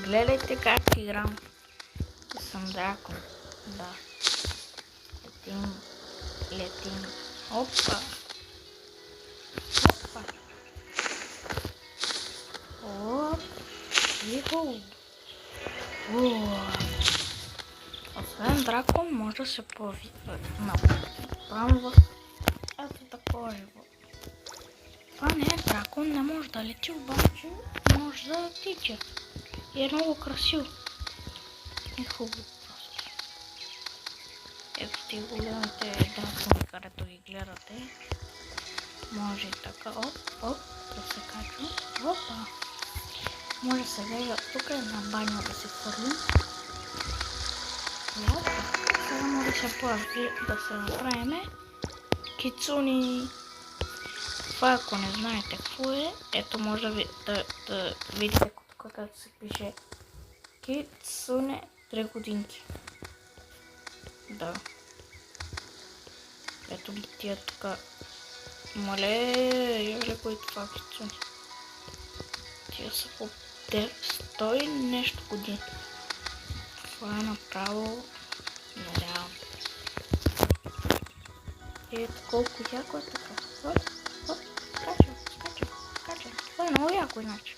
Гледайте как играм. Съм дракон. Да. Летим. Опа. Опа. Оп. Иху. Освен дракон може да се появи направо в ето такова живот. Това не е дракон, не може да лети, обаче може да тича. И е много красиво. И хубаво просто. Ето ти големите дракони, където ги гледате. Може и така, оп, да се качва. Опа! Може сега тук една баня да се хвърлим. Сега може да се появи, да се направим кицуни. Това ако не знаете какво е, ето може да видите когато се пише кицуне 3 годинки. Да. Ето ги тия тук. Мале, кои това кицуни. Тия са по 100 нещо години. Това е направо нереално. И ето колко яко е така. Скачам. Това е много яко иначе.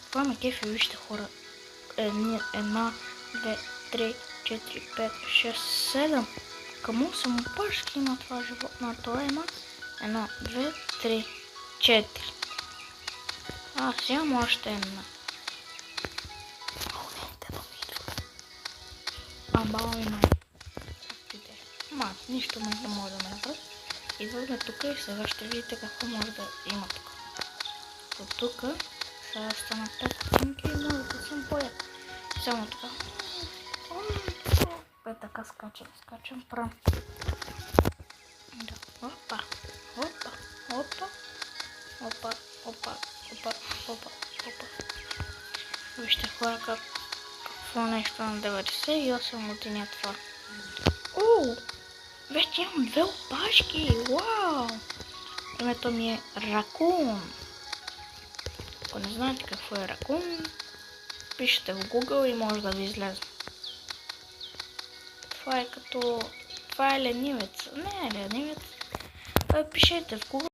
Това ме кефи, вижте хора. 1, 2, 3, 4, 5, 6, 7. Към 8 опашки на това животно. Това има 1, 2, 3, 4. Аз имам още една. Баба има. Нищо не може да ме направи. Идваме тук и сега ще видите какво може да има тук. От тук сега станат 5 годинки и може да съм поят. Само така. Така скачам прям. Опа. Вижте хора какво нещо на 98 години е това. Вече имам 2 опашки. Вау! Името ми е Ракун. Ако не знаете какво е Ракун, пишете в Google и може да ви излезе. Това е ленивец. Не е ленивец. Пишете в Google.